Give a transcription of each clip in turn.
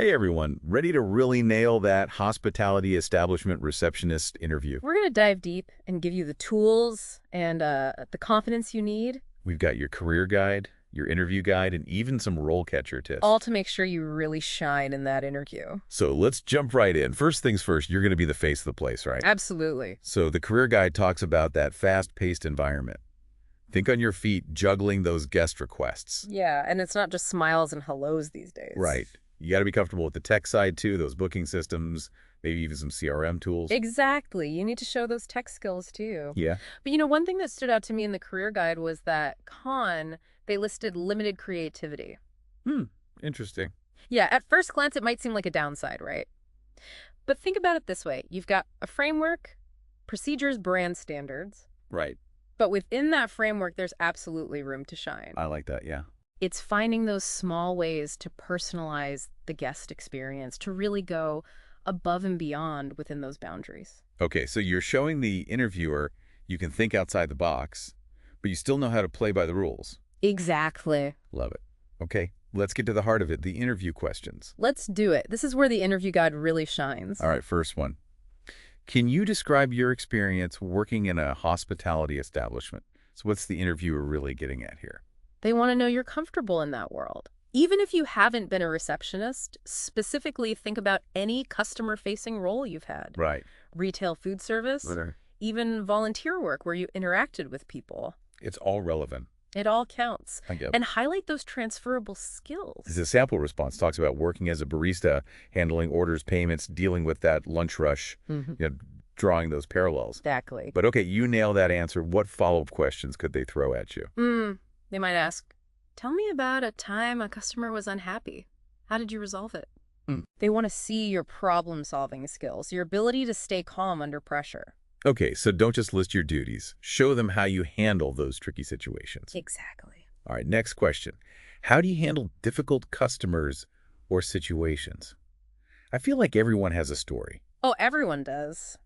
Hey everyone, ready to really nail that hospitality establishment receptionist interview? We're going to dive deep and give you the tools and the confidence you need, We've got your career guide, your interview guide, and even some role catcher all tips. to make sure you really shine in that interview. So let's jump right in. First things first, you're going to be the face of the place, right? Absolutely. So the career guide talks about that fast-paced environment. Think on your feet, juggling those guest requests. Yeah, and it's not just smiles and hellos these days. Right. You got to be comfortable with the tech side too, those booking systems, maybe even some CRM tools. Exactly. You need to show those tech skills too. Yeah. But one thing that stood out to me in the career guide was that they listed limited creativity. Interesting. Yeah, at first glance, it might seem like a downside, right? But think about it this way. You've got a framework, procedures, brand standards. Right. But within that framework, there's absolutely room to shine. I like that, yeah. It's finding those small ways to personalize the guest experience, to really go above and beyond within those boundaries. Okay, so you're showing the interviewer you can think outside the box, but you still know how to play by the rules. Exactly. Love it. Okay, let's get to the heart of it, the interview questions. Let's do it. This is where the interview guide really shines. All right, first one. Can you describe your experience working in a hospitality establishment? So what's the interviewer really getting at here? They want to know you're comfortable in that world. Even if you haven't been a receptionist, specifically think about any customer-facing role you've had. Right. Retail food service, Whether even volunteer work where you interacted with people. it's all relevant. It all counts. I get. And highlight those transferable skills. The sample response talks about working as a barista, handling orders, payments, dealing with that lunch rush, drawing those parallels. Exactly. But okay, you nail that answer. What follow-up questions could they throw at you? They might ask, tell me about a time a customer was unhappy. How did you resolve it? They want to see your problem-solving skills, your ability to stay calm under pressure. Okay, so don't just list your duties. Show them how you handle those tricky situations. Exactly. All right, next question. How do you handle difficult customers or situations? I feel like everyone has a story. Oh, everyone does.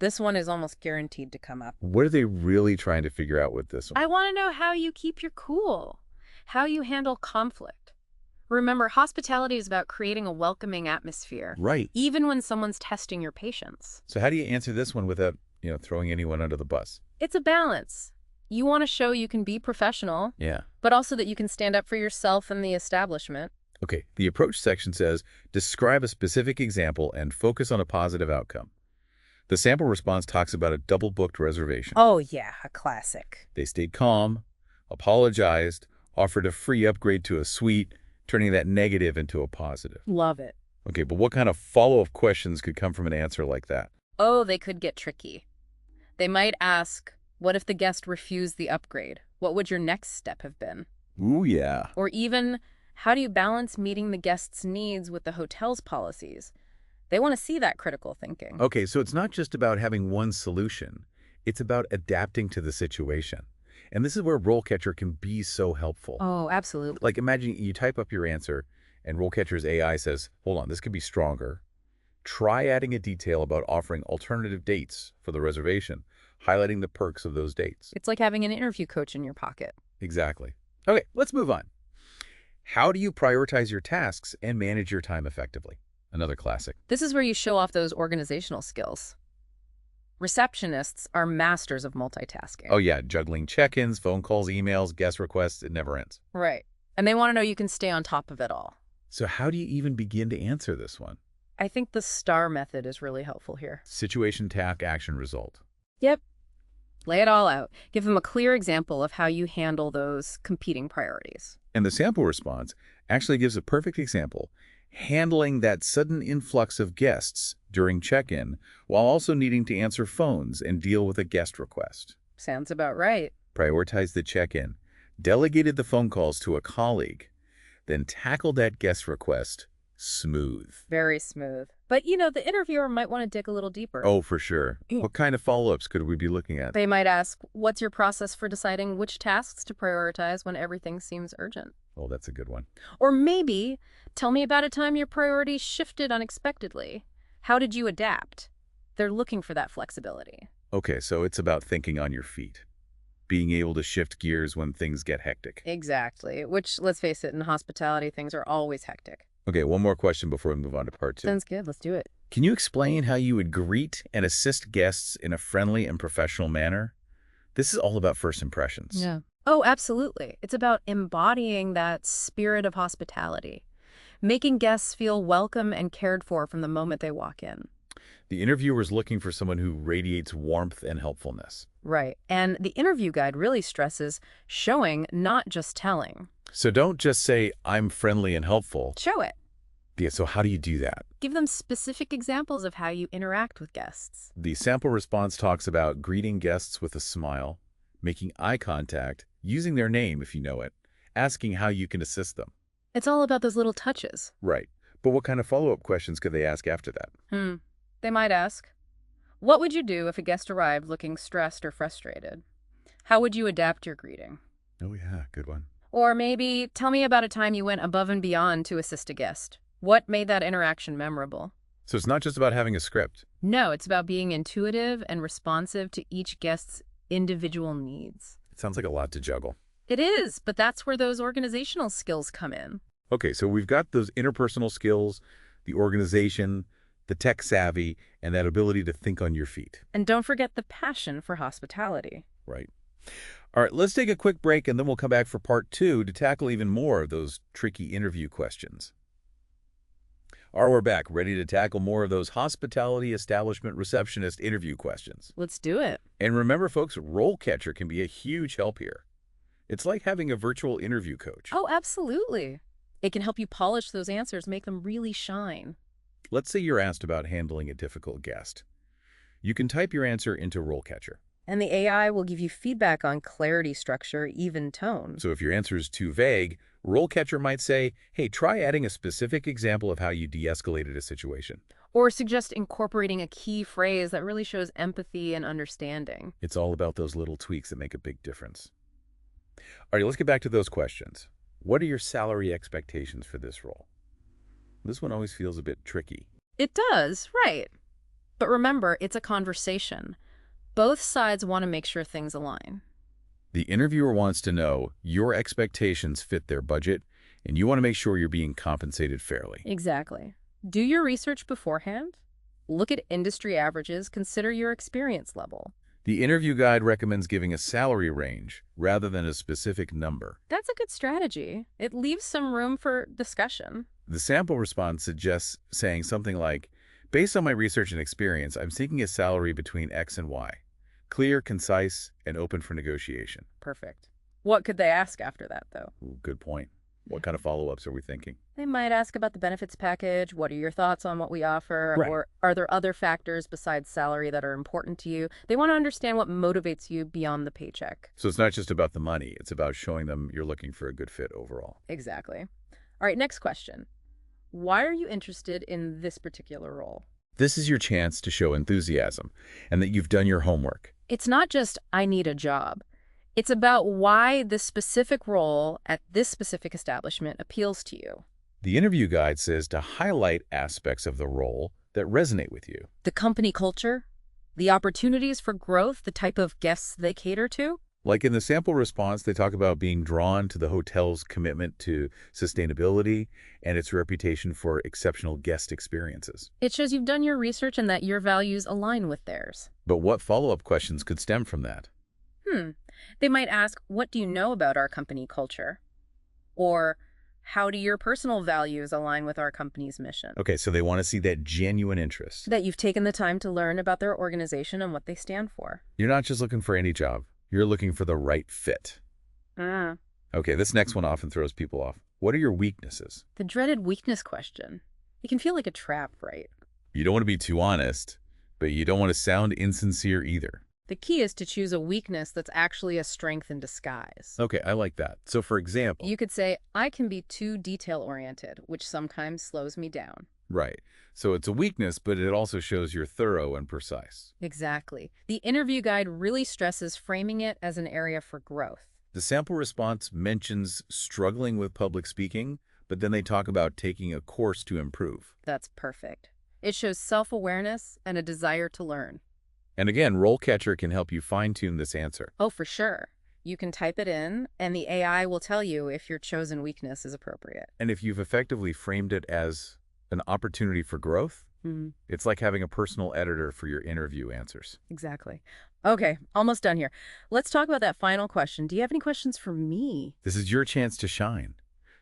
This one is almost guaranteed to come up. What are they really trying to figure out with this one? I want to know how you keep your cool, how you handle conflict. Remember, hospitality is about creating a welcoming atmosphere, Right. even when someone's testing your patience. So how do you answer this one without, throwing anyone under the bus? It's a balance. You want to show you can be professional, Yeah. but also that you can stand up for yourself and the establishment. Okay, the approach section says, describe a specific example and focus on a positive outcome. The sample response talks about a double-booked reservation. Oh, yeah, a classic. They stayed calm, apologized, offered a free upgrade to a suite, turning that negative into a positive. Love it. Okay, but what kind of follow-up questions could come from an answer like that? Oh, they could get tricky. They might ask, what if the guest refused the upgrade? What would your next step have been? Ooh, yeah. Or even, how do you balance meeting the guest's needs with the hotel's policies? They want to see that critical thinking. Okay, so it's not just about having one solution. It's about adapting to the situation. And this is where RoleCatcher can be so helpful. Oh, absolutely. Like imagine you type up your answer and RoleCatcher's AI says, hold on, this could be stronger. Try adding a detail about offering alternative dates for the reservation, highlighting the perks of those dates. It's like having an interview coach in your pocket. Exactly. Okay, let's move on. How do you prioritize your tasks and manage your time effectively? Another classic. This is where you show off those organizational skills. Receptionists are masters of multitasking. Oh yeah, juggling check-ins, phone calls, emails, guest requests, it never ends. Right. And they want to know you can stay on top of it all. So how do you even begin to answer this one? I think the STAR method is really helpful here. Situation, task, action, result. Yep. Lay it all out. Give them a clear example of how you handle those competing priorities. And the sample response actually gives a perfect example, handling that sudden influx of guests during check-in while also needing to answer phones and deal with a guest request. Sounds about right. Prioritize the check-in, delegated the phone calls to a colleague, then tackled that guest request smooth. Very smooth. But, the interviewer might want to dig a little deeper. Oh, for sure. What kind of follow-ups could we be looking at? They might ask, what's your process for deciding which tasks to prioritize when everything seems urgent? Oh, that's a good one. Or maybe, tell me about a time your priorities shifted unexpectedly. How did you adapt? They're looking for that flexibility. Okay, so it's about thinking on your feet, being able to shift gears when things get hectic. Exactly. Which, let's face it, in hospitality, things are always hectic. Okay, one more question before we move on to part 2. Sounds good. Let's do it. Can you explain how you would greet and assist guests in a friendly and professional manner? This is all about first impressions. Yeah. Oh, absolutely. It's about embodying that spirit of hospitality, making guests feel welcome and cared for from the moment they walk in. The interviewer is looking for someone who radiates warmth and helpfulness. Right. And the interview guide really stresses showing, not just telling. So don't just say, I'm friendly and helpful. Show it. Yeah, so how do you do that? Give them specific examples of how you interact with guests. The sample response talks about greeting guests with a smile, making eye contact, using their name if you know it, asking how you can assist them. It's all about those little touches. Right. But what kind of follow-up questions could they ask after that? They might ask, what would you do if a guest arrived looking stressed or frustrated? How would you adapt your greeting? Oh yeah, good one. Or maybe, tell me about a time you went above and beyond to assist a guest. What made that interaction memorable? So it's not just about having a script. No, it's about being intuitive and responsive to each guest's individual needs. It sounds like a lot to juggle. It is, but that's where those organizational skills come in. Okay, so we've got those interpersonal skills, the organization, the tech savvy, and that ability to think on your feet. And don't forget the passion for hospitality. Right. All right, let's take a quick break, and then we'll come back for part 2 to tackle even more of those tricky interview questions. All right, we're back, ready to tackle more of those Hospitality Establishment Receptionist interview questions. Let's do it. And remember, folks, RoleCatcher can be a huge help here. It's like having a virtual interview coach. Oh, absolutely. It can help you polish those answers, make them really shine. Let's say you're asked about handling a difficult guest. You can type your answer into RoleCatcher. And the AI will give you feedback on clarity, structure, even tone. So if your answer is too vague, RoleCatcher might say, hey, try adding a specific example of how you de-escalated a situation. Or suggest incorporating a key phrase that really shows empathy and understanding. It's all about those little tweaks that make a big difference. All right, let's get back to those questions. What are your salary expectations for this role? This one always feels a bit tricky. It does, right. But remember, it's a conversation. Both sides want to make sure things align. The interviewer wants to know your expectations fit their budget, and you want to make sure you're being compensated fairly. Exactly. Do your research beforehand. Look at industry averages. Consider your experience level. The interview guide recommends giving a salary range rather than a specific number. That's a good strategy. It leaves some room for discussion. The sample response suggests saying something like, based on my research and experience, I'm seeking a salary between X and Y. Clear, concise, and open for negotiation. Perfect. What could they ask after that, though? Ooh, good point. What kind of follow-ups are we thinking? They might ask about the benefits package. What are your thoughts on what we offer? Right. Or are there other factors besides salary that are important to you? They want to understand what motivates you beyond the paycheck. So it's not just about the money. It's about showing them you're looking for a good fit overall. Exactly. All right, next question. Why are you interested in this particular role? This is your chance to show enthusiasm and that you've done your homework. It's not just, I need a job. It's about why this specific role at this specific establishment appeals to you. The interview guide says to highlight aspects of the role that resonate with you. The company culture, the opportunities for growth, the type of guests they cater to. Like in the sample response, they talk about being drawn to the hotel's commitment to sustainability and its reputation for exceptional guest experiences. It shows you've done your research and that your values align with theirs. But what follow-up questions could stem from that? They might ask, what do you know about our company culture? Or, how do your personal values align with our company's mission? Okay, so they want to see that genuine interest. That you've taken the time to learn about their organization and what they stand for. You're not just looking for any job. You're looking for the right fit. Okay, this next one often throws people off. What are your weaknesses? The dreaded weakness question. It can feel like a trap, right? You don't want to be too honest, but you don't want to sound insincere either. The key is to choose a weakness that's actually a strength in disguise. Okay, I like that. So for example... You could say, I can be too detail-oriented, which sometimes slows me down. Right. So it's a weakness, but it also shows you're thorough and precise. Exactly. The interview guide really stresses framing it as an area for growth. The sample response mentions struggling with public speaking, but then they talk about taking a course to improve. That's perfect. It shows self-awareness and a desire to learn. And again, RoleCatcher can help you fine-tune this answer. Oh, for sure. You can type it in, and the AI will tell you if your chosen weakness is appropriate. And if you've effectively framed it as an opportunity for growth, it's like having a personal editor for your interview answers. Exactly. Okay, almost done here. Let's talk about that final question. Do you have any questions for me? This is your chance to shine.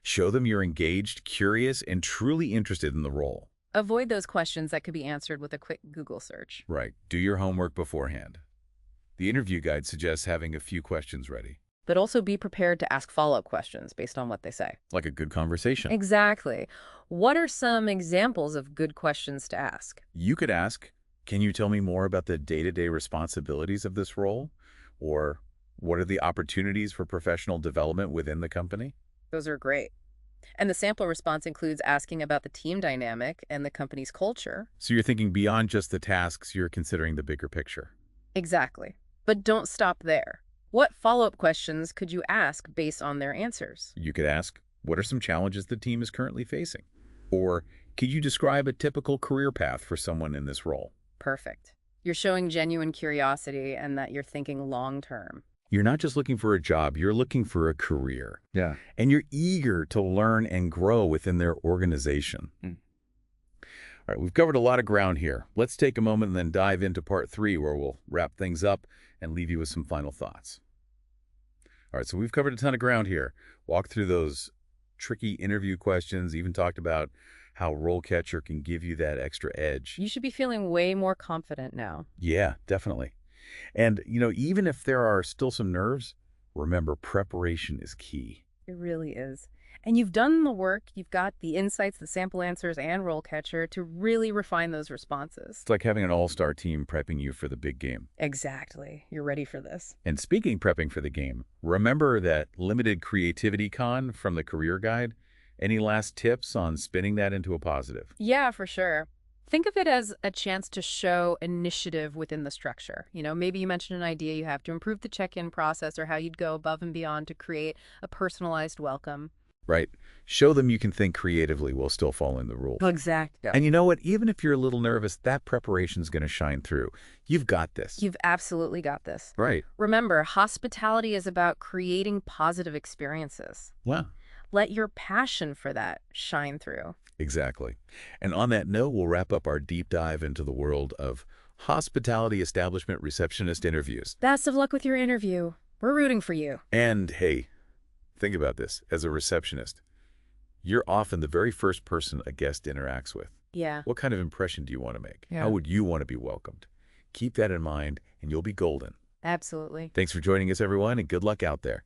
Show them you're engaged, curious, and truly interested in the role. Avoid those questions that could be answered with a quick Google search. Right. Do your homework beforehand. The interview guide suggests having a few questions ready. But also be prepared to ask follow-up questions based on what they say. Like a good conversation. Exactly. What are some examples of good questions to ask? You could ask, can you tell me more about the day-to-day responsibilities of this role? Or what are the opportunities for professional development within the company? Those are great. And the sample response includes asking about the team dynamic and the company's culture. So you're thinking beyond just the tasks, you're considering the bigger picture. Exactly. But don't stop there. What follow-up questions could you ask based on their answers? You could ask, what are some challenges the team is currently facing? Or could you describe a typical career path for someone in this role? Perfect. You're showing genuine curiosity and that you're thinking long-term. You're not just looking for a job, you're looking for a career. Yeah. And you're eager to learn and grow within their organization. All right, we've covered a lot of ground here. Let's take a moment and then dive into part 3 where we'll wrap things up and leave you with some final thoughts. All right, so we've covered a ton of ground here. Walked through those tricky interview questions, even talked about how RoleCatcher can give you that extra edge. You should be feeling way more confident now. Yeah, definitely. And, even if there are still some nerves, remember, preparation is key. It really is. And you've done the work, you've got the insights, the sample answers, and RoleCatcher to really refine those responses. It's like having an all-star team prepping you for the big game. Exactly. You're ready for this. And speaking prepping for the game, remember that limited creativity con from the career guide? Any last tips on spinning that into a positive? Yeah, for sure. Think of it as a chance to show initiative within the structure. Maybe you mentioned an idea you have to improve the check-in process or how you'd go above and beyond to create a personalized welcome. Right. Show them you can think creatively while still following the rules. Exactly. And you know what? Even if you're a little nervous, that preparation's going to shine through. You've got this. You've absolutely got this. Right. Remember, hospitality is about creating positive experiences. Wow. Let your passion for that shine through. Exactly. And on that note, we'll wrap up our deep dive into the world of Hospitality Establishment Receptionist Interviews. Best of luck with your interview. We're rooting for you. And hey, think about this. As a receptionist, you're often the very first person a guest interacts with. Yeah. What kind of impression do you want to make? Yeah. How would you want to be welcomed? Keep that in mind, and you'll be golden. Absolutely. Thanks for joining us, everyone, and good luck out there.